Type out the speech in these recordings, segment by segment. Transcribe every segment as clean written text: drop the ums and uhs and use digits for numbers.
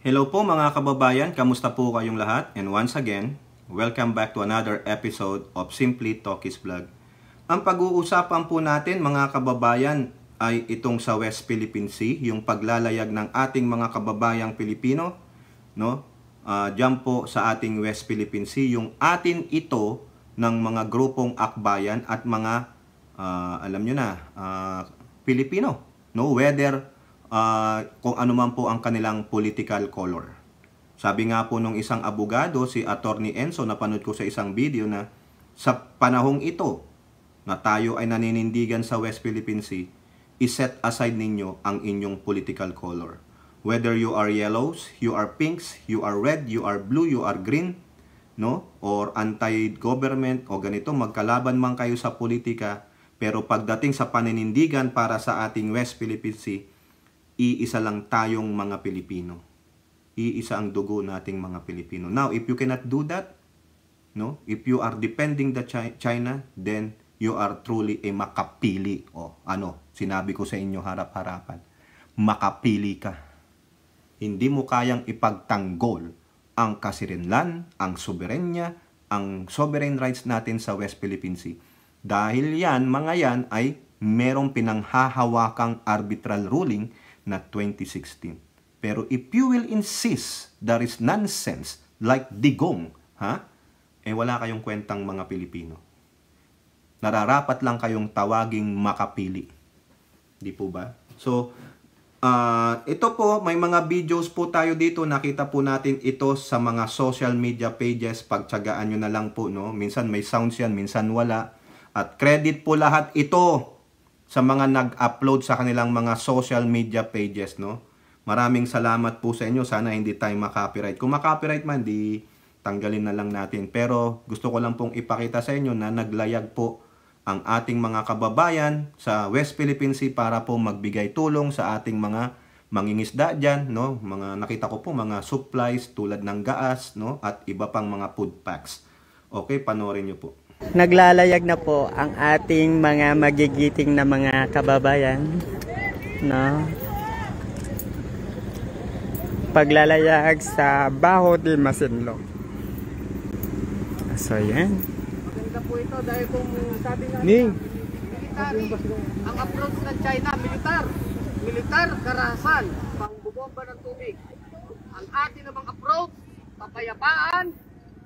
Hello po mga kababayan, kamusta po kayong lahat? And once again, welcome back to another episode of Simply Talkies Vlog. Ang pag-uusapan po natin mga kababayan ay itong sa West Philippine Sea, yung paglalayag ng ating mga kababayang Pilipino, no? Diyan po sa ating West Philippine Sea, yung atin ito ng mga grupong akbayan at mga alam nyo na, Pilipino, no? Whether kung ano man po ang kanilang political color. Sabi nga po nung isang abogado, si Attorney Enzo, napanood ko sa isang video na sa panahong ito na tayo ay naninindigan sa West Philippine Sea, iset aside ninyo ang inyong political color. Whether you are yellows, you are pinks, you are red, you are blue, you are green, no? Or anti-government o ganito, magkalaban man kayo sa politika, pero pagdating sa paninindigan para sa ating West Philippine Sea, iisa lang tayong mga Pilipino. Iisa ang dugo nating mga Pilipino. Now, if you cannot do that, no? If you are defending the China, then you are truly a makapili. O ano, sinabi ko sa inyo harap-harapan. Makapili ka. Hindi mo kayang ipagtanggol ang kasirinlan, ang soberenya, ang sovereign rights natin sa West Philippine Sea. Dahil yan, mga yan ay merong pinanghahawakang arbitral ruling na 2016. Pero if you will insist there is nonsense like digong, wala kayong kwentang mga Pilipino. Nararapat lang kayong tawaging makapili. Di po ba? So, ito po, may mga videos po tayo dito. Nakita po natin ito sa mga social media pages. Pagtsagaan nyo na lang po, no? Minsan may sounds yan, minsan wala. At credit po lahat ito sa mga nag-upload sa kanilang mga social media pages, no? Maraming salamat po sa inyo. Sana hindi tayo makopyright. Kung makopyright man, di tanggalin na lang natin. Pero gusto ko lang pong ipakita sa inyo na naglayag po ang ating mga kababayan sa West Philippine Sea para po magbigay tulong sa ating mga mangingisda dyan, no? Mga nakita ko po mga supplies tulad ng gaas, no? At iba pang mga food packs. Okay, panoorin nyo po. Naglalayag na po ang ating mga magigiting na mga kababayan, no? Paglalayag sa Baho de Masinloc. So yan. Maganda po ito dahil kung sabi nga military, ang approach ng China, militar, karahasan, pangbubomba ng tubig. Ang atin namang approach, papayapaan,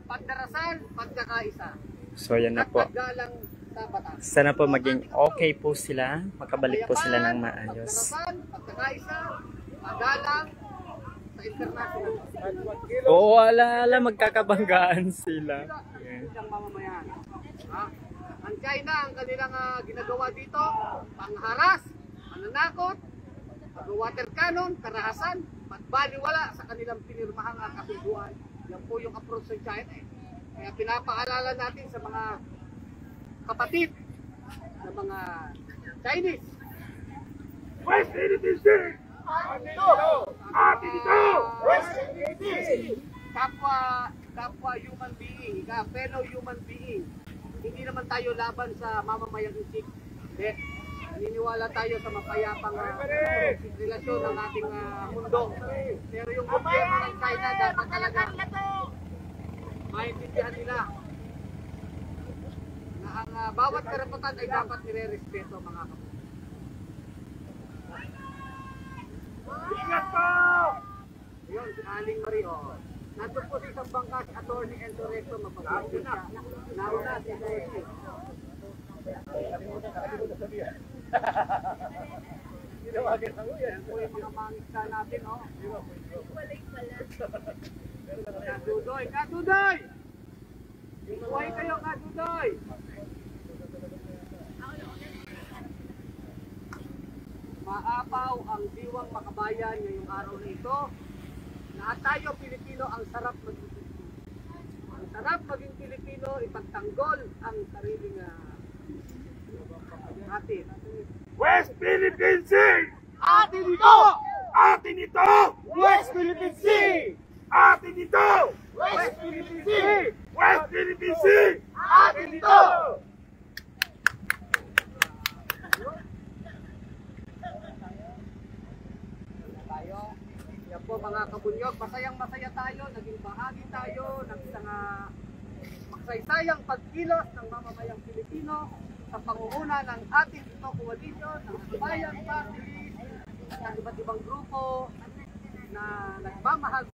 pagdarasan, pagkakaisa. So yan na po. Sana po maging okay po sila, makabalik po sila ng maayos. Pagkakaisa, pagalang sa international. Oo, ala, magkakabanggaan sila. Ang China, ang kanilang ginagawa dito, pangharas, pananakot, pag-water cannon, karahasan, pagbaliwala sa kanilang pinirmahang kasunduan. Yan po yung approach ng China. Kaya pinapaalala natin sa mga kapatid na mga Chinese. West Philippine Sea! Atin ito! West Philippine Sea! Kapwa human being, fellow human being. Hindi naman tayo laban sa mamamayang isip. Naniniwala tayo sa mapayapang relasyon ng ating mundo. Pero yung gobyerno ng China dapat talaga maintindihan nila na ang bawat karapatan ay dapat nire-respeto, mga kapatid. Ingat po! Yun, si Aling Marie, nandun po sa isang bangka si Attorney Enzo Recto, mapapasyon na. Nauna si Desi. Yan po yung mga mangista natin, Kadudoy! Kadudoy! Buhay kayo, Kadudoy! Maapaw ang diwang makabayan ngayong araw na ito. Lahat tayo Pilipino, ang sarap maging Pilipino. Ang sarap maging Pilipino, ipagtanggol ang sariling atin. West Philippine Sea! Atin ito! Atin ito! West Philippine Sea! Atin ito! West Philippine Sea! West Philippine Sea! Atin ito! Yan po mga kabunyog, masaya tayo, naging bahagi tayo ng isang makasaysayang pagkilos ng mamamayang Pilipino sa pangunguna ng ating ito coalition, ng Akbayan Party, ng iba't ibang grupo na nagmamahal.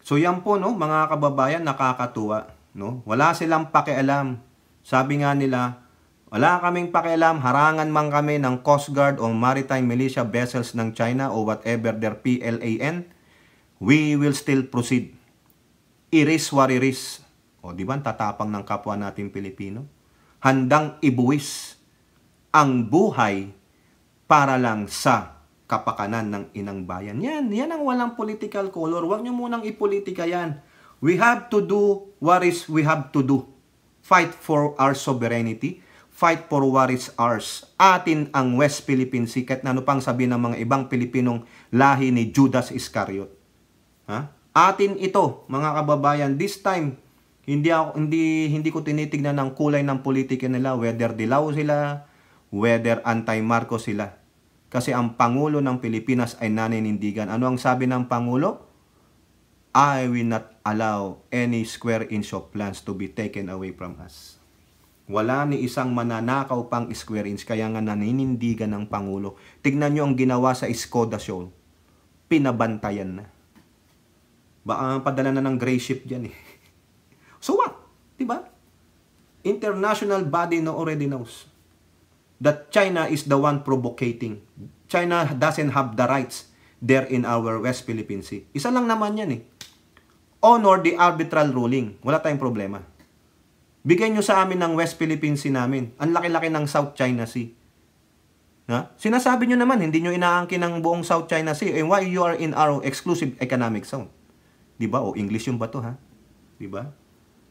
So yan po, no, mga kababayan, nakakatuwa, no? Wala silang pakialam. Sabi nga nila, wala kaming pakialam, harangan man kami ng Coast Guard o Maritime Militia vessels ng China o whatever their PLAN, we will still proceed. Iris what iris. O di ba, tatapang ng kapwa nating Pilipino? Handang ibuwis ang buhay para lang sa kapakanan ng inang bayan. Yan ang walang political color. Huwag nyo munang ipolitika yan. We have to do what is we have to do. Fight for our sovereignty. Fight for what is ours. Atin ang West Philippine Sea. Kahit na ano pang sabi ng mga ibang Pilipinong lahi ni Judas Iscariot. Ha? Atin ito, mga kababayan. This time, hindi ko tinitignan ng kulay ng politika nila, whether dilaw sila, whether anti-Marcos sila. Kasi ang Pangulo ng Pilipinas ay naninindigan. Ano ang sabi ng Pangulo? I will not allow any square inch of lands to be taken away from us. Wala ni isang mananakaw pang square inch, kaya nga naninindigan ng Pangulo. Tignan nyo ang ginawa sa Skoda Shoal. Pinabantayan na. Baka padala na ng gray ship dyan eh. So what? Diba? International body already knows that China is the one provocating. China doesn't have the rights there in our West Philippine Sea. Isa lang naman yan eh. Honor the arbitral ruling. Wala tayong problema. Bigyan nyo sa amin ng West Philippine Sea namin. Ang laki-laki ng South China Sea. Ha? Sinasabi nyo naman, hindi nyo inaangkin ng buong South China Sea. And why you are in our exclusive economic zone? Diba? O, English yung ba to, ha? Diba?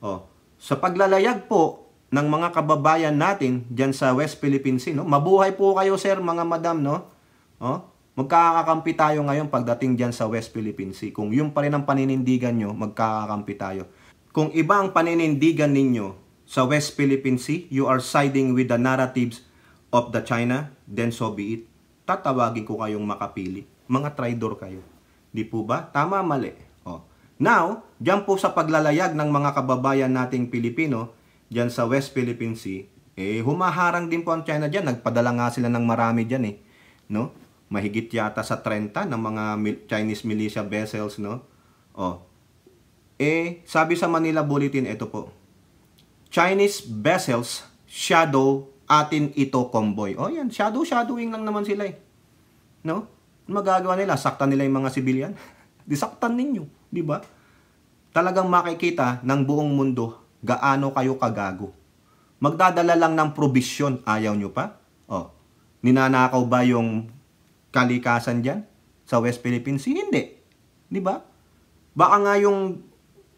O, sa paglalayag po ng mga kababayan natin dyan sa West Philippine Sea, no? Mabuhay po kayo, sir, mga madam, no? O, magkakakampi tayo ngayon pagdating dyan sa West Philippine Sea. Kung yung pa rin ang paninindigan nyo, magkakakampi tayo. Kung iba ang paninindigan ninyo sa West Philippine Sea, you are siding with the narratives of the China, then so be it. Tatawagin ko kayong makapili. Mga traidor kayo. Di po ba? Tama, mali. O. Now, dyan po sa paglalayag ng mga kababayan nating Pilipino, dyan sa West Philippine Sea, humaharang din po ang China dyan. Nagpadala nga sila ng marami dyan eh. No? Mahigit yata sa 30 ng mga Chinese militia vessels, no? O. Sabi sa Manila Bulletin, ito po. Chinese vessels shadow atin ito convoy. O yan, shadowing lang naman sila eh. No? Magagawa nila, saktan nila yung mga civilian. Disaktan ninyo, di ba? Talagang makikita ng buong mundo gaano kayo kagago. Magdadala lang ng probisyon, ayaw nyo pa? O, ninanakaw ba yung kalikasan dyan sa West Philippine Sea? Hindi. Di ba? Baka nga yung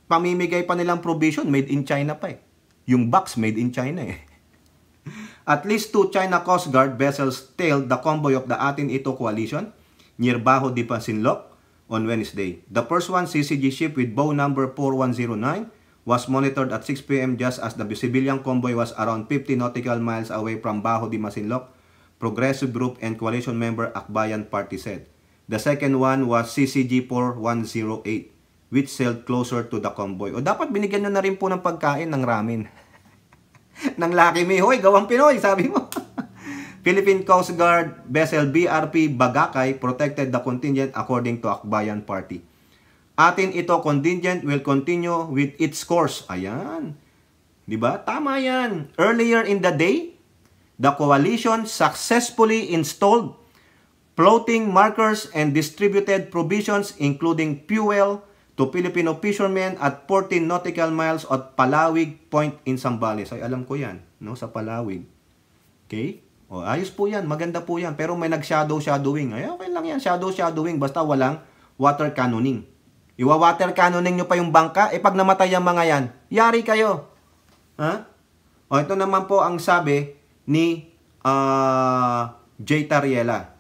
pamimigay pa nilang provision, made in China pa eh. Yung box, made in China eh. At least 2 China Coast Guard vessels tailed the convoy of the Atin Ito coalition near Baho de Pasinloc on Wednesday. The first one, CCG ship with bow number 4109, was monitored at 6 p.m. just as the civilian convoy was around 50 nautical miles away from Baho de Masinloc, Progressive Group and coalition member Akbayan Party said. The second one was CCG 4108, which sailed closer to the convoy. O dapat binigyan nyo na rin po ng pagkain ng ramen. ng Lucky Me, hoy, gawang Pinoy, sabi mo. Philippine Coast Guard vessel BRP Bagakay protected the contingent according to Akbayan Party. Atin ito contingent will continue with its course. Ayan. Diba? Tama yan. Earlier in the day, the coalition successfully installed floating markers and distributed provisions including fuel to Filipino fishermen at 14 nautical miles at Palawig Point in Zambales. Ay, alam ko yan, no? Sa Palawig. Okay? O, ayos po yan. Maganda po yan. Pero may nag-shadowing. Ay, okay lang yan. Shadowing. Basta walang water cannoning. Iwa-water cannoning nyo pa yung bangka. Pag namatay ang mga yan, yari kayo. Ha? O ito naman po ang sabi ni J. Tariela.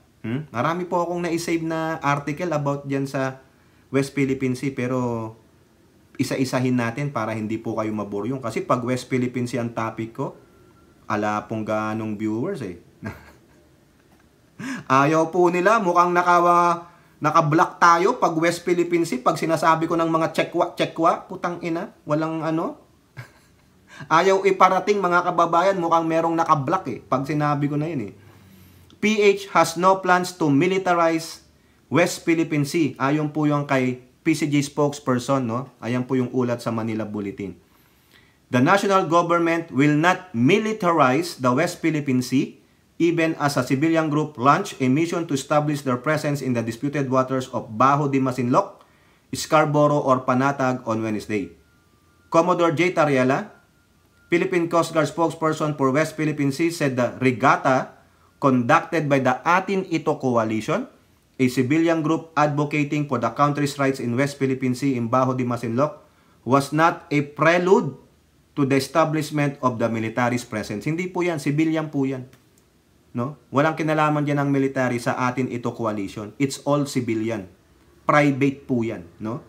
Marami po akong na-save na article about dyan sa West Philippine Sea, pero isa-isahin natin para hindi po kayo maburyong. Kasi pag West Philippine Sea ang topic ko, ala pong ganong viewers eh. Ayaw po nila, mukhang naka-block tayo pag West Philippine Sea, pag sinasabi ko ng mga chekwa, putang ina, walang ano. Ayaw iparating mga kababayan, mukhang merong naka-block eh, pag sinabi ko na yun eh. PH has no plans to militarize West Philippine Sea. Ayon po yung kay PCG spokesperson, no? Ayan po yung ulat sa Manila Bulletin. The national government will not militarize the West Philippine Sea even as a civilian group launched a mission to establish their presence in the disputed waters of Bajo de Masinloc, Scarborough, or Panatag on Wednesday. Commodore J. Tariela, Philippine Coast Guard spokesperson for West Philippine Sea, said the regatta conducted by the Atin Ito Coalition, a civilian group advocating for the country's rights in West Philippine Sea in Bajo de Masinloc, was not a prelude to the establishment of the military's presence. Hindi po yan, civilian po yan. No? Walang kinalaman dyan ng military sa Atin Ito Coalition. It's all civilian. Private po yan. No?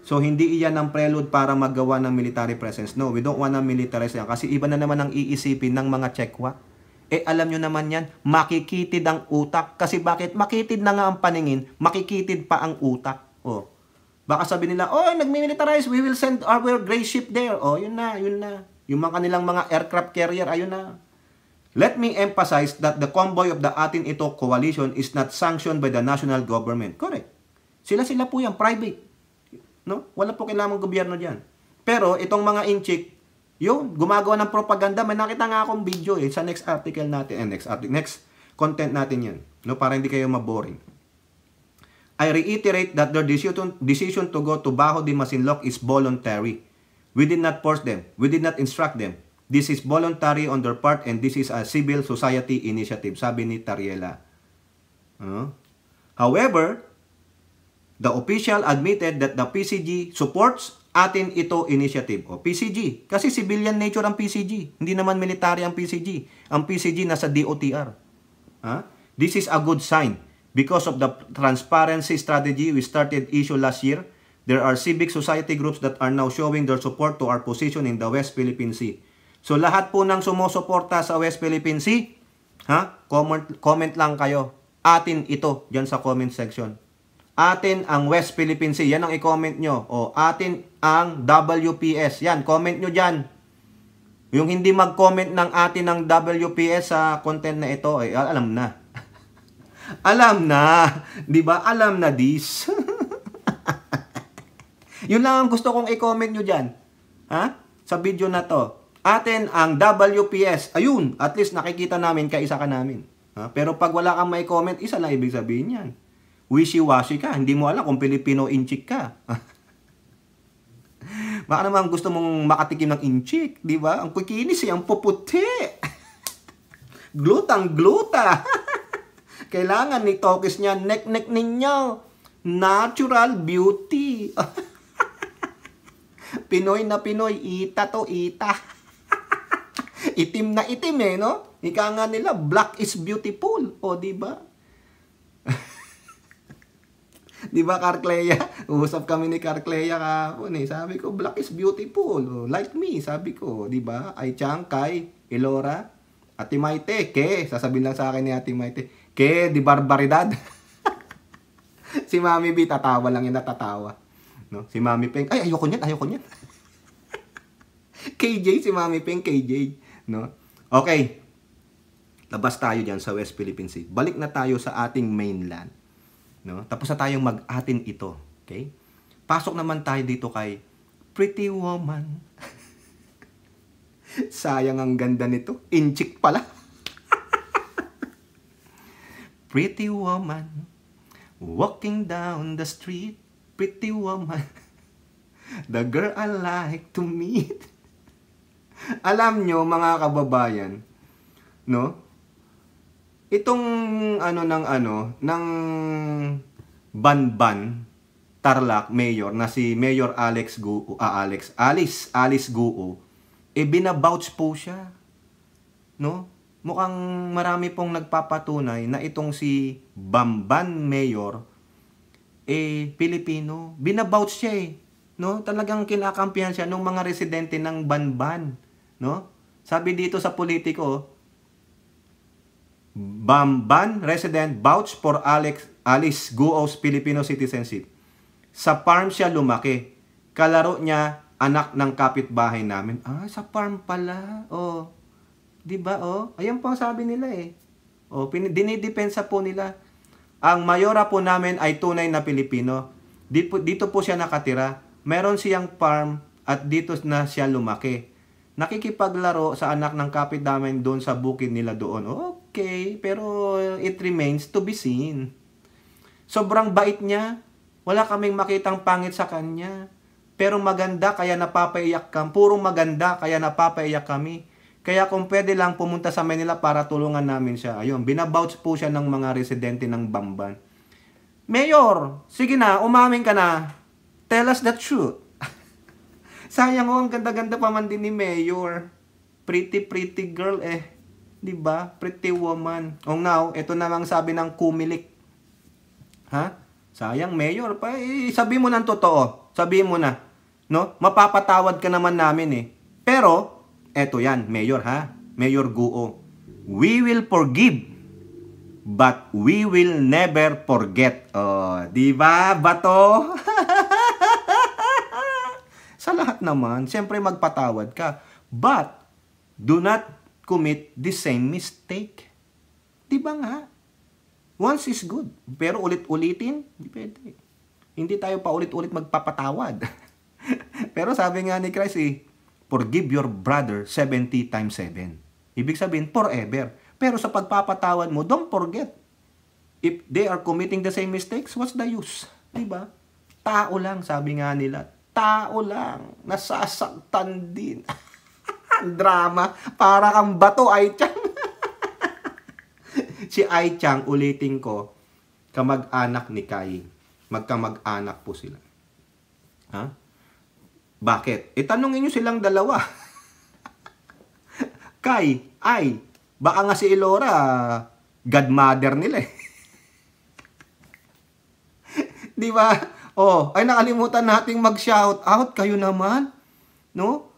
So, hindi iyan ang prelude para magawa ng military presence. No, we don't want to militarize yan. Kasi iba na naman ang iisipin ng mga Chekwa. Eh, alam nyo naman yan, makikitid ang utak. Kasi bakit? Makitid na nga ang paningin, makikitid pa ang utak. Oh. Baka sabi nila, oh, nagmi-militarize, we will send our gray ship there. Oh, yun na, yun na. Yung mga kanilang mga aircraft carrier, ayun na. Let me emphasize that the convoy of the Atin Ito Coalition is not sanctioned by the national government. Correct. Sila-sila po yan, private. No? Wala po kailangan gobyerno dyan. Pero itong mga inchik, yun, gumagawa ng propaganda. May nakita nga akong video eh, sa next article natin, next content natin yan. No? Para hindi kayo maboring. I reiterate that their decision to go to Bajo de Masinloc is voluntary. We did not force them. We did not instruct them. This is voluntary on their part and this is a civil society initiative, sabi ni Tariela. However, the official admitted that the PCG supports Atin Ito initiative. O PCG, kasi civilian nature ang PCG. Hindi naman military ang PCG. Ang PCG nasa DOTR. This is a good sign. Because of the transparency strategy we started issue last year, there are civic society groups that are now showing their support to our position in the West Philippine Sea. So lahat po ng sumusuporta sa West Philippine Sea, comment lang kayo. Atin ito, dyan sa comment section. Atin ang West Philippine Sea, yan ang i-comment nyo. O atin ang WPS, yan, comment nyo dyan. Yung hindi mag-comment ng atin ang WPS sa content na ito, eh, alam na. Alam na, di ba? Alam na this. Yun lang ang gusto kong i-comment nyo dyan. Sa video na to. Atin ang WPS. Ayun, at least nakikita namin, kaisa ka namin. Pero pag wala kang may comment, isa lang ibig sabihin yan. Wishy-washy ka. Hindi mo alam kung Filipino inchik ka. Baka naman gusto mong makatikim ng inchik, di ba? Ang kikinis eh, ang puputi. Glutang-gluta. Kailangan ni Tokis niya, nek-nek ninyo. Natural beauty. Pinoy na Pinoy, ita to ita. Itim na itim eh, no? Ika nga nila, black is beautiful. O, di ba? Di ba, Carcleia? Usap kami ni Carcleia kahapon eh. Sabi ko, black is beautiful. Like me, sabi ko. Di ba? Ay Chang, Kai, Elora, Ate Maite, ke. Sasabihin lang sa akin ni Ate Maite, ke, di barbaridad. Si Mami B, tatawa lang yan, natatawa. No? Si Mami Peng, ay, ayoko niyan, ayoko niyan. KJ, si Mami Peng, KJ. No? Okay. Labas tayo dyan sa West Philippine Sea. Balik na tayo sa ating mainland. No? Tapos na tayong mag-atin ito. Okay? Pasok naman tayo dito kay Pretty Woman. Sayang ang ganda nito. Inchik pala. Pretty woman, walking down the street. Pretty woman, the girl I like to meet. Alam nyo, mga kababayan, no? Itong ng Banban Tarlac Mayor na si Mayor Alice Guo, binabouch po siya. No? Mukhang marami pong nagpapatunay na itong si Bamban Mayor, Pilipino. Binabouch siya No? Talagang kinakampihan siya ng mga residente ng Banban. No? Sabi dito sa politiko, Bamban resident vouch for Alice Guo's Filipino citizenship. Sa farm siya lumaki. Kalaro niya anak ng kapitbahay namin. Sa farm pala. Di ba? Ayan po ang sabi nila dinidepensa po nila. Ang mayora po namin ay tunay na Pilipino. Dito po siya nakatira. Meron siyang farm at dito na siya lumaki. Nakikipaglaro sa anak ng kapitbahay doon sa bukid nila doon. Okay, pero it remains to be seen. Sobrang bait niya. Wala kaming makitang pangit sa kanya. Pero maganda kaya napapaiyak kami. Puro maganda kaya napapaiyak kami. Kaya kung pwede lang pumunta sa Manila para tulungan namin siya. Ayun, binabouch po siya ng mga residente ng Bamban. Mayor, sige na, umamin ka na. Tell us the truth. Sayang ang ganda-ganda pa man din ni Mayor. Pretty girl Di ba? Pretty woman. Now, ito namang sabi ng kumilik. Sayang, Mayor. Sabi mo ng totoo. Sabi mo na. No? Mapapatawad ka naman namin Pero, eto yan, Mayor Mayor Guo. We will forgive, but we will never forget. Di ba, bato? Sa lahat naman, siyempre magpatawad ka. But, do not commit the same mistake. Di ba nga? Once is good. Pero ulit-ulitin, hindi pwede. Hindi tayo pa ulit-ulit magpapatawad. Pero sabi nga ni Christ, forgive your brother 70 times 7. Ibig sabihin, forever. Pero sa pagpapatawad mo, don't forget. If they are committing the same mistakes, what's the use? Di ba? Tao lang, sabi nga nila. Tao lang. Nasasaktan din. Drama. Para kang bato, Ai-chan. Si Ai-chan, ulitin ko, kamag-anak ni Kai. Magkamag-anak po sila. Bakit? Tanungin nyo silang dalawa. Kai, baka nga si Elora, godmother nila Di ba? Ay nakalimutan nating mag-shout out. Kayo naman, no?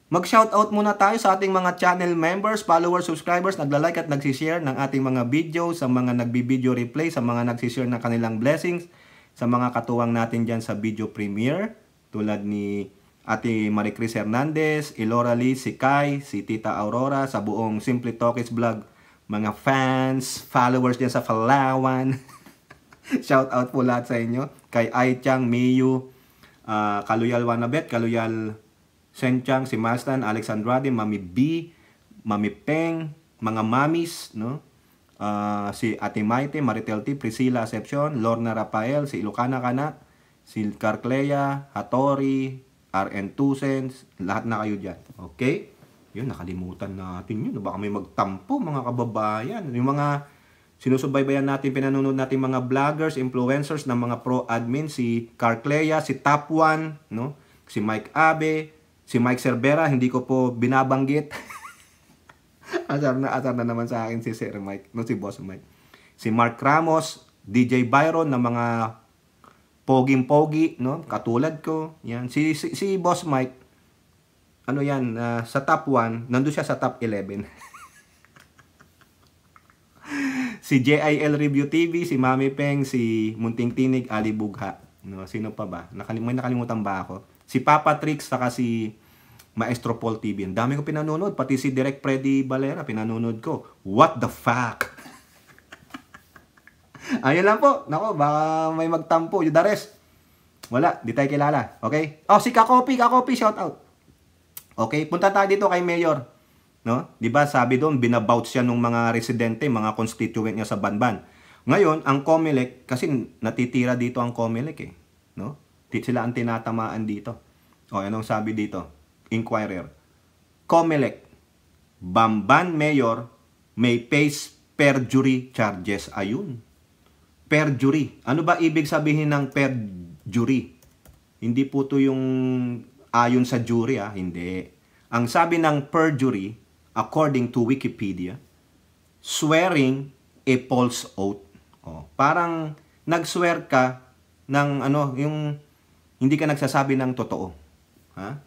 Mag-shout out muna tayo sa ating mga channel members, followers, subscribers, nagla-like at nagsishare ng ating mga video, sa mga nagbi-video replay, sa mga nagsishare ng kanilang blessings, sa mga katuwang natin dyan sa video premiere, tulad ni Ate Maricris Hernandez, Elora Lee, si Kai, si Tita Aurora, sa buong Simply Talkies vlog, mga fans, followers dyan sa Palawan. Shout out po lahat sa inyo. Kay Ai-chan, Miyu, Kaluyal Wanabet, Kaluyal Senchang, si Mastan, Alex Andrade, Mami B, Mami Peng, mga mamis, no? Si Ate Maite, Maritel T, Priscilla Acepcion, Lorna Rafael, si Ilocana Kana, si Carclea, Hattori, RN Tusens, lahat na kayo dyan. Okay? Yun, nakalimutan natin yun. Baka may magtampo, mga kababayan. Yung mga sinusubaybayan natin, pinanonood natin mga vloggers, influencers ng mga pro-admin, si Carclea, si Top 1, no? Si Mike Abe, si Mike Cervera, hindi ko po binabanggit. asar na naman sa akin si Sir Mike, no, si Boss Mike. Si Mark Ramos, DJ Byron ng mga poging-pogi, no? Katulad ko. Yan. Si Boss Mike, ano yan, sa top 1, nandun siya sa top 11. Si JIL Review TV, si Mami Peng, si Munting Tinig, Ali Bugha. No, sino pa ba? May nakalimutan ba ako? Si Papa Trix, saka si Maestro Paul TV. Ang dami ko pinanonood. Pati si Direk Freddy Valera, pinanonood ko. What the fuck? Ayun lang po. Nako, baka may magtampo. The rest, wala. Di tayo kilala. Okay? Si Kakopi, shout out. Okay, punta tayo dito kay Mayor. No? 'Di ba sabi doon binabouch siya ng mga residente, mga constituent niya sa Banban. Ngayon, ang COMELEC kasi natitira dito ang COMELEC no? Sila ang tinatamaan dito. Anong sabi dito? Inquirer. COMELEC, Bamban Mayor may face perjury charges. Ayun. Perjury. Ano ba ibig sabihin ng perjury? Hindi po 'to yung ayon sa jury hindi. Ang sabi ng perjury, according to Wikipedia, swearing a false oath. Parang nag-swear ka ng yung hindi ka nagsasabi ng totoo. Ha?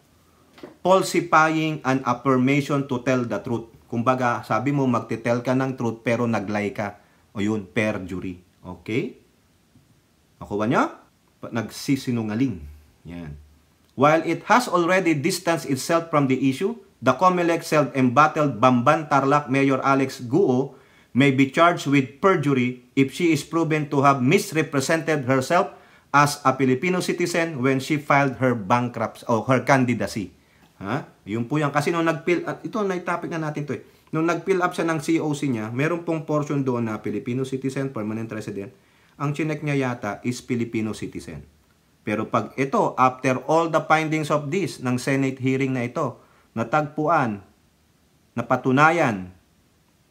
Falsifying an affirmation to tell the truth. Kumbaga, sabi mo magte-tell ka ng truth pero nag-lie ka. O yun, perjury. Okay? Nakuha niya? Nagsisinungaling. Yan. While it has already distanced itself from the issue, the COMELEC self-embattled Bamban Tarlac Mayor Alex Guo may be charged with perjury if she is proven to have misrepresented herself as a Filipino citizen when she filed her bankruptcy o her candidacy. Ha? Yun po yan. Kasi nung nag-fill up, ito na-topic na natin to eh. Nung nag-fill up siya ng COC niya, meron pong portion doon na Filipino citizen, permanent resident. Ang chinek niya yata is Filipino citizen. Pero pag ito, after all the findings of this, ng Senate hearing na ito, natagpuan, napatunayan,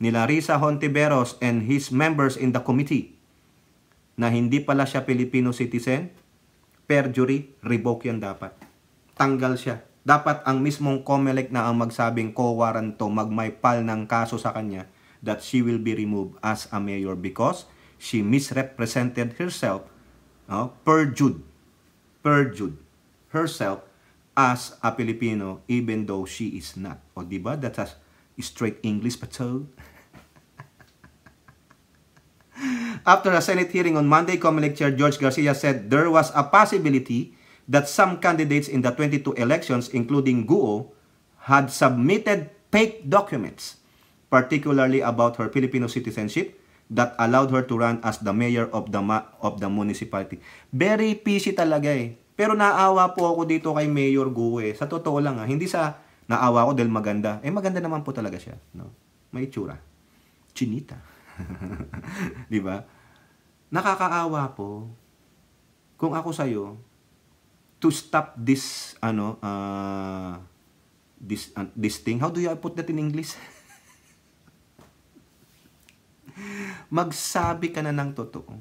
nila Risa Hontiveros and his members in the committee, na hindi pala siya Filipino citizen, perjury, revoke yan dapat. Tanggal siya. Dapat ang mismong COMELEC na ang magsabing co-warranto, magmaypal ng kaso sa kanya, that she will be removed as a mayor because she misrepresented herself, perjured herself as a Filipino even though she is not. O diba? That's a straight English pato. After a Senate hearing on Monday, COMELEC Chair George Garcia said there was a possibility that some candidates in the 22 elections, including Guo, had submitted fake documents, particularly about her Filipino citizenship, that allowed her to run as the mayor of the municipality. Very fishy talaga eh. Pero naawa po ako dito kay Mayor Guo eh. Sa totoo lang hindi sa naawa ko dahil maganda. Maganda naman po talaga siya. No? May itsura. Chinita. Di ba? Nakakaawa po. Kung ako sa'yo, to stop this, this thing, how do you put that in English? Magsabi ka na ng totoo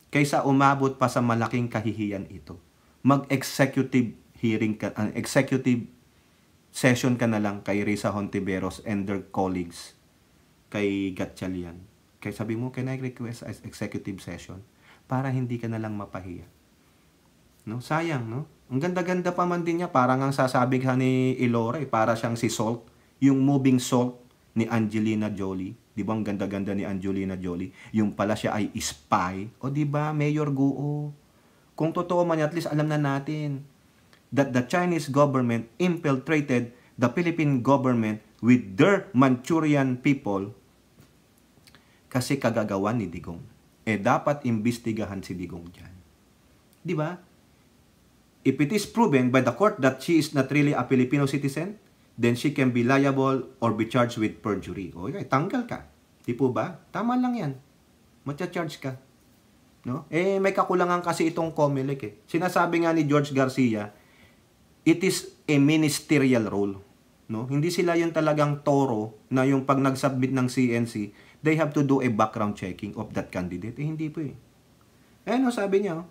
kaysa umabot pa sa malaking kahihiyan ito. Mag-executive hearing ka, executive session ka na lang kay Risa Hontiveros and their colleagues, kay Gatchalian. Kaya sabi mo, can I request as executive session para hindi ka na lang mapahiya? No? Sayang, no? Ang ganda-ganda pa man din niya, parang ang sasabi ka ni Ilora, para siyang si Salt, yung moving salt ni Angelina Jolie. Di ba ang ganda-ganda ni Angelina Jolie? Yung pala siya ay spy. O di ba, Mayor Guo? Kung totoo man, at least alam na natin that the Chinese government infiltrated the Philippine government with their Manchurian people kasi kagagawan ni Digong. Dapat imbestigahan si Digong dyan. Di ba? If it is proven by the court that she is not really a Filipino citizen, then she can be liable or be charged with perjury. Okay, tanggal ka. Di po ba? Tama lang yan. Matcha-charge ka. No? May kakulangan kasi itong COMELEC Sinasabi nga ni George Garcia, it is a ministerial role. No? Hindi sila yung talagang toro na yung pag nag-submit ng CNC, they have to do a background checking of that candidate. Hindi po sabi niya,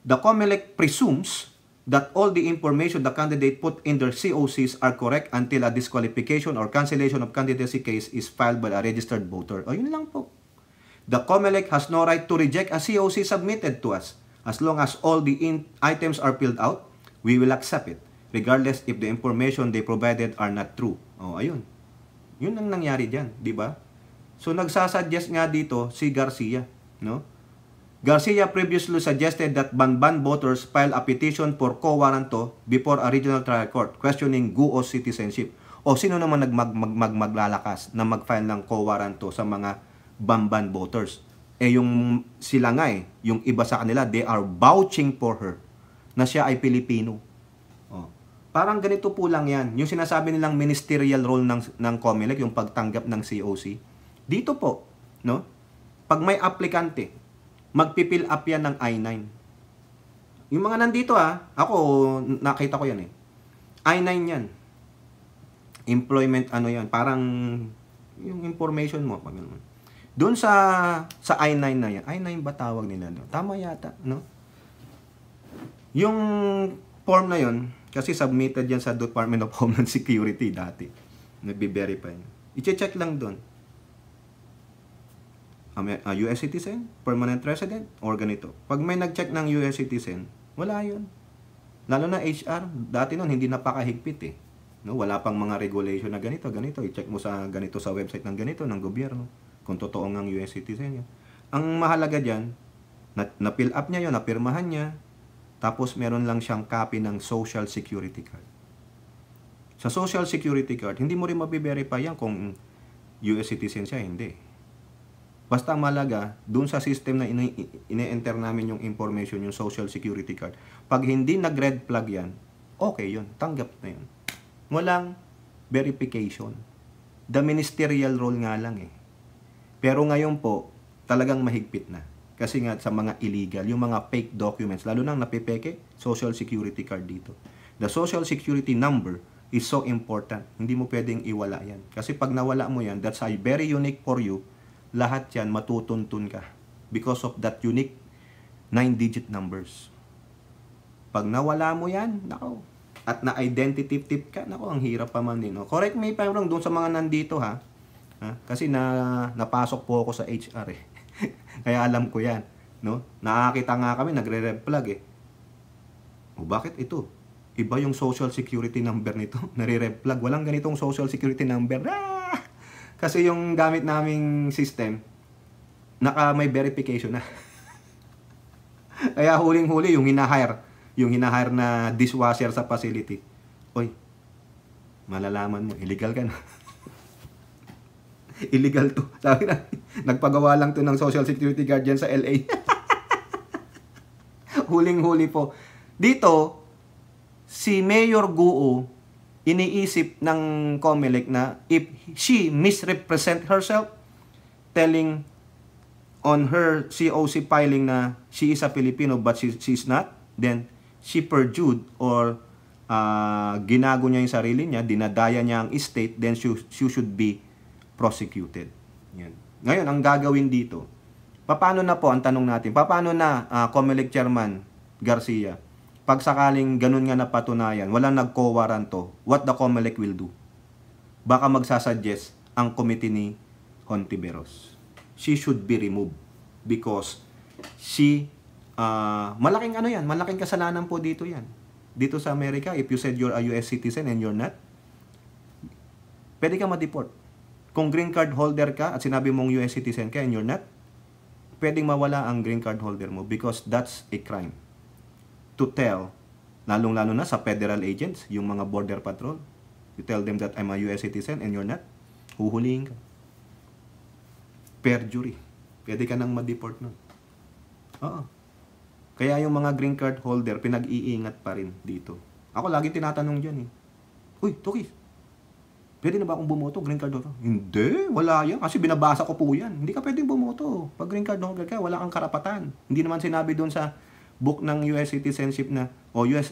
the COMELEC presumes that all the information the candidate put in their COCs are correct until a disqualification or cancellation of candidacy case is filed by a registered voter. Yun lang po. The COMELEC has no right to reject a COC submitted to us. As long as all the items are filled out, we will accept it, regardless if the information they provided are not true. Ayun. Yun ang nangyari dyan, di ba? So, nagsasuggest nga dito si Garcia, no? Garcia previously suggested that Banban voters file a petition for co-warranto before a regional trial court questioning Guo's citizenship. Sino naman maglalakas na mag-file ng co-warranto sa mga Banban voters? Yung sila nga yung iba sa kanila, they are vouching for her na siya ay Pilipino. Parang ganito po lang yan. Yung sinasabi nilang ministerial role ng COMELEC, yung pagtanggap ng COC. Dito po, no? Pag may aplikante, magpipill up yan ng I-9. Yung mga nandito ako nakita ko yan I-9 yan. Employment yan, parang yung information mo. Doon sa I-9 na yan, I-9 ba tawag nila? No? Tama yata, no? Yung form na yon, kasi submitted yan sa Department of Homeland Security dati. Nagbe-verify. I-check lang doon. US citizen, permanent resident, or ganito. Pag may nag-check ng US citizen, wala yun. Lalo na HR, dati nun hindi napakahigpit eh. No, wala pang mga regulation na ganito. I-check mo sa ganito sa website ng ganito, ng gobyerno, kung totoo ng US citizen yan. Ang mahalaga dyan, na-fill up niya yun, napirmahan niya, tapos meron lang siyang copy ng Social Security Card. Sa Social Security Card, hindi mo rin mabiverify yan kung US citizen siya, hindi. Basta ang malaga, dun sa system na ine-enter namin yung information, yung Social Security Card, pag hindi nag-red flag yan, okay yun, tanggap na yun. Walang verification. The ministerial role nga lang eh. Pero ngayon po, talagang mahigpit na. Kasi nga sa mga illegal, yung mga fake documents, lalo nang napipeke, Social Security Card dito. The Social Security number is so important. Hindi mo pwedeng iwala yan. Kasi pag nawala mo yan, that's very unique for you. Lahat yan matutuntun ka because of that unique 9-digit numbers. Pag nawala mo yan, nako, at na-identity tip ka, nako, ang hirap pa man din. No? Correct me if I'm wrong doon sa mga nandito ha. Kasi napasok po ako sa HR eh. Kaya alam ko yan. No? Nakakita nga kami, nagre-red flag eh. O bakit ito? Iba yung social security number nito. Nare-red flag. Walang ganitong social security number. Kasi yung gamit naming system, may verification na. Kaya huling-huli yung hinahire na dishwasher sa facility. Oy, malalaman mo, illegal ka na. Illegal to. Sabi na, nagpagawa lang to ng Social Security Guard dyan sa LA. Huling-huli po. Dito, si Mayor Guo, iniisip ng COMELEC na if she misrepresent herself, telling on her COC filing na she is a Filipino but she's not, then she perjured or ginago niya yung sarili niya, dinadaya niya ang state, then she should be prosecuted. Yan. Ngayon, ang gagawin dito, paano na po, ang tanong natin, paano na COMELEC Chairman Garcia, pag sakaling ganun nga napatunayan, walang nagko-waranto, what the COMELEC will do? Baka magsasuggest ang committee ni Hontiveros. She should be removed because she, malaking kasalanan po dito yan. Dito sa Amerika, if you said you're a US citizen and you're not, pwede ka ma-deport. Kung green card holder ka at sinabi mong US citizen ka and you're not, pwedeng mawala ang green card holder mo because that's a crime. To tell, lalong-lalo na sa federal agents, yung mga border patrol, you tell them that I'm a US citizen and you're not, huhulihin ka. Perjury. Pwede ka nang ma-deport nun. Oo. Kaya yung mga green card holder, pinag-iingat pa rin dito. Ako lagi tinatanong dyan eh. Uy, Tukis, pwede na ba akong bumoto, green card holder? Hindi, wala yan. Kasi binabasa ko po yan. Hindi ka pwedeng bumoto. Pag green card holder ka, wala kang karapatan. Hindi naman sinabi doon sa book ng US citizenship na o US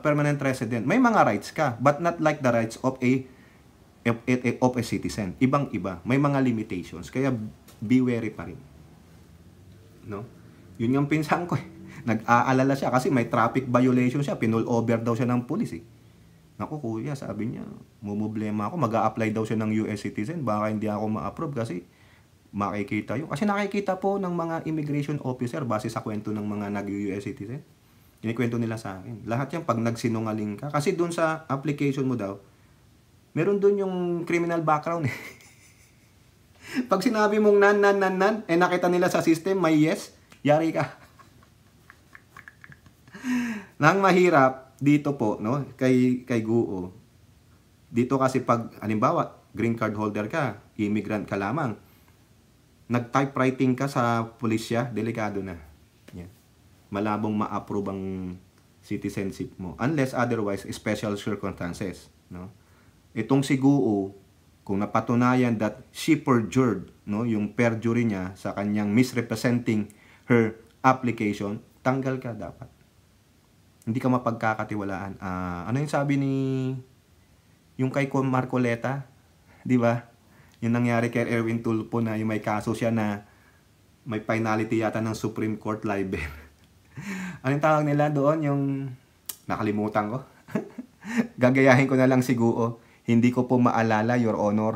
permanent resident. May mga rights ka, but not like the rights of a citizen. Ibang-iba. May mga limitations. Kaya be wary pa rin. No? Yun yung pinsan ko eh. Nag-aalala siya kasi may traffic violation siya. Pinull over daw siya ng pulis eh. Naku kuya, sabi niya, mumblema ako. Mag-a-apply daw siya ng US citizen. Baka hindi ako ma-approve kasi makikita yun. Kasi nakikita po ng mga immigration officer base sa kwento ng mga nag-US citizen. Kinikwento nila sa akin. Lahat yan pag nagsinungaling ka. Kasi dun sa application mo daw, meron dun yung criminal background eh. Pag sinabi mong nan, nakita nila sa system, may yes, yari ka. Nang mahirap, dito po, no, kay Guo, dito kasi pag, halimbawa, green card holder ka, immigrant ka lamang, nag-typewriting ka sa pulisya, delikado na. Yan. Malabong ma-approve ang citizenship mo. Unless otherwise, special circumstances. No? Itong si Guo, kung napatunayan that she perjured, no, yung perjury niya sa kanyang misrepresenting her application, tanggal ka dapat. Hindi ka mapagkakatiwalaan. Ano yung sabi ni yung kay Marcoleta? Di ba? Yung nangyari kay Erwin Tulfo na yung may kaso siya na may penalty yata ng Supreme Court libel. Anong tawag nila doon? Yung Nakalimutan ko. Gagayahin ko na lang si Guo. Hindi ko po maalala, Your Honor.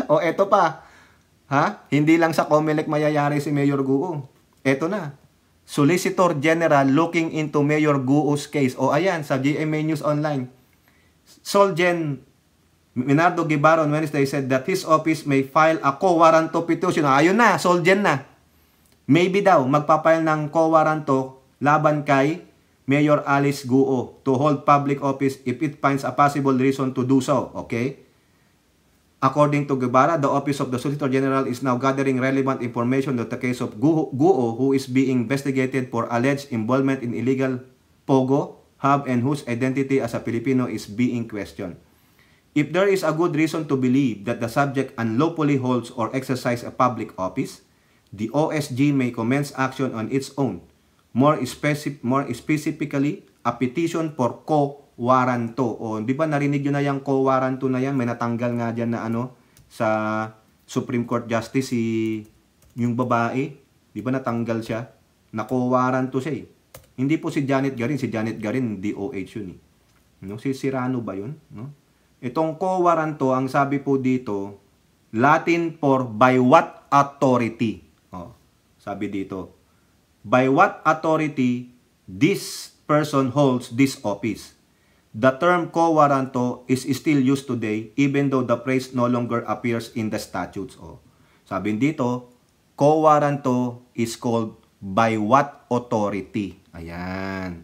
O eto pa. Ha? Hindi lang sa COMELEC mayayari si Mayor Guo. Eto na. Solicitor General looking into Mayor Guo's case. O ayan, sa GMA News Online. Solgen Minardo Guevara on Wednesday said that his office may file a co-warranto petition. Ayun na, Solgen na. Maybe daw, magpapile ng co-warranto laban kay Mayor Alice Guo to hold public office if it finds a possible reason to do so. Okay? According to Guevara, the Office of the Solicitor General is now gathering relevant information on the case of Guo, who is being investigated for alleged involvement in illegal pogo, hub, and whose identity as a Filipino is being questioned. If there is a good reason to believe that the subject unlawfully holds or exercises a public office, the OSG may commence action on its own. More specifically, a petition for co-warranto. O, di ba narinig nyo na yung co-warranto na yan? May natanggal nga dyan na sa Supreme Court Justice yung babae. Di ba natanggal siya? Na co-warranto siya eh. Hindi po si Janet Garin. Si Janet Garin, DOH yun eh. No? Si Sirano ba yun? No? Itong co-warranto, ang sabi po dito, Latin for by what authority? O, sabi dito, by what authority this person holds this office. The term co-warranto is still used today even though the phrase no longer appears in the statutes. Oh. Sabi dito, co-warranto is called by what authority. Ayan.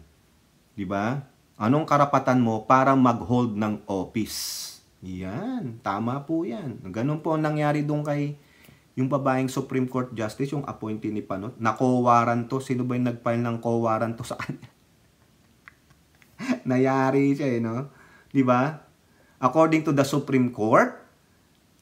Di ba? Anong karapatan mo para mag-hold ng office? Yan. Tama po yan. Ganun po ang nangyari doon kay yung babaeng Supreme Court Justice, yung appointee ni Panot, na co-warranto. Sino ba yung nag-file ng co-warranto sa kanya? Nayari siya no? Di ba? According to the Supreme Court,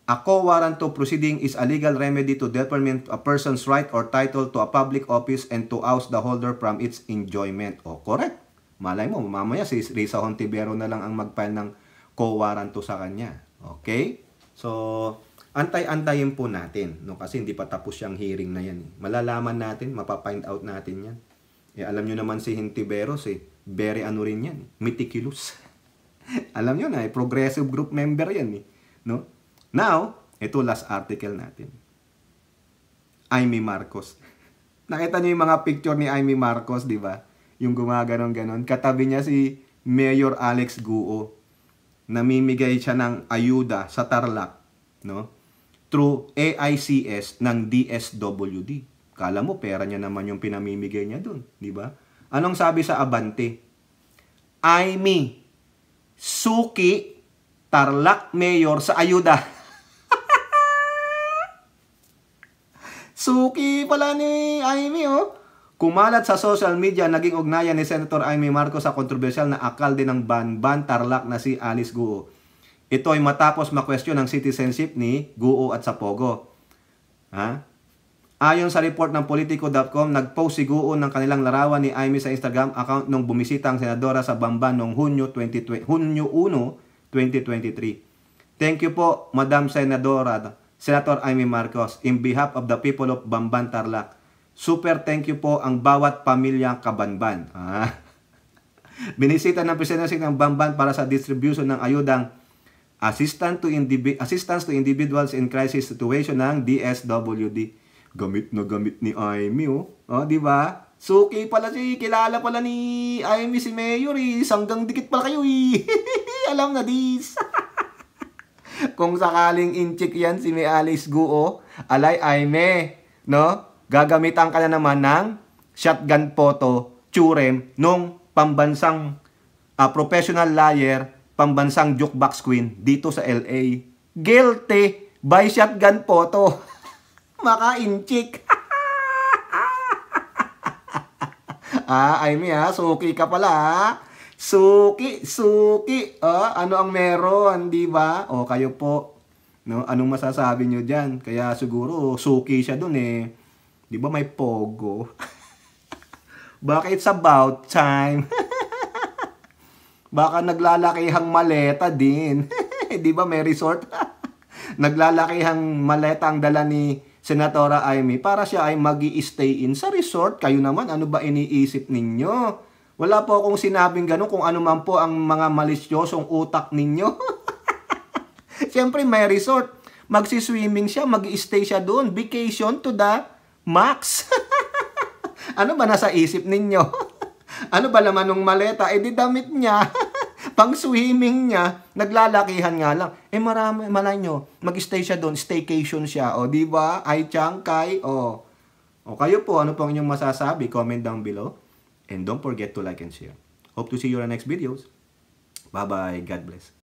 a co-warranto proceeding is a legal remedy to determine a person's right or title to a public office and to oust the holder from its enjoyment. O, correct. Malay mo, mamaya si Risa Hontiveros na lang ang mag-file ng co-warranto sa kanya. Okay? So, antay-antayin po natin, no? Kasi hindi pa tapos yung hearing na yan. Malalaman natin, mapapind out natin yan. Eh, alam nyo naman si Hontiveros, very ano rin yan, meticulous. Alam nyo na, progressive group member yan. No? Now, ito last article natin. Amy Marcos. Nakita nyo yung mga picture ni Amy Marcos, di ba? Yung gumaganon-ganon. Katabi niya si Mayor Alex Guo. Namimigay siya ng ayuda sa Tarlac, no? Through AICS ng DSWD. Kala mo, pera niya naman yung pinamimigay niya dun. Di ba? Anong sabi sa Abante? Amy, suki, Tarlac Mayor sa ayuda. Suki pala ni Amy, oh. Kumalat sa social media, naging ugnayan ni Senator Amy Marcos sa kontrobersyal na alkalde ng Banban, Tarlac na si Alice Guo. Ito ay matapos ma-question ang citizenship ni Guo at sa Pogo. Ha? Ayon sa report ng Politico.com, nag-post si Guo ng kanilang larawan ni Amy sa Instagram account nung bumisita ang senadora sa Bamban noong Hunyo 1, 2023. Thank you po, Madam Senadora, Senator Amy Marcos, in behalf of the people of Bamban, Tarlac. Super thank you po ang bawat pamilya kabanban. Binisita ng presidency ng Bamban para sa distribution ng ayudang assistance to individuals in crisis situation ng DSWD. Gamit na gamit ni Amy, oh. Oh, di ba? Suki pala siya, kilala pala ni Amy si Mayor, eh. Sanggang dikit pala kayo, eh. Alam na dis. Kung sakaling incheck yan si May Alice Guo, alay Amy, no? Gagamitan ka na naman ng shotgun photo, churem, nung pambansang professional liar, pambansang jukebox queen dito sa LA. Guilty by shotgun photo. Maka-inchik. Amy, suki ka pala, Suki. Ano ang meron, di ba? O, kayo po. No? Anong masasabi nyo dyan? Kaya siguro, suki siya dun eh. Di ba may pogo? Baka it's about time. Baka naglalakihang maleta din. Di ba may resort? Naglalakihang maleta ang dala ni Senatora Amy, para siya ay magi-stay in sa resort. Kayo naman, ano ba iniisip ninyo? Wala po akong sinabing gano'n kung ano man po ang mga malisyosong utak ninyo. Siyempre, may resort. Magsiswimming siya, magi-stay siya doon. Vacation to the max. Ano ba nasa isip ninyo? Ano ba naman nung maleta? Eh, di damit niya. Pang swimming niya, naglalakihan nga lang. Eh, marami, malay nyo, mag-stay siya doon, staycation siya. O, di ba? Ay, Changkay. O, kayo po, ano pong inyong masasabi? Comment down below. And don't forget to like and share. Hope to see you on the next videos. Bye-bye. God bless.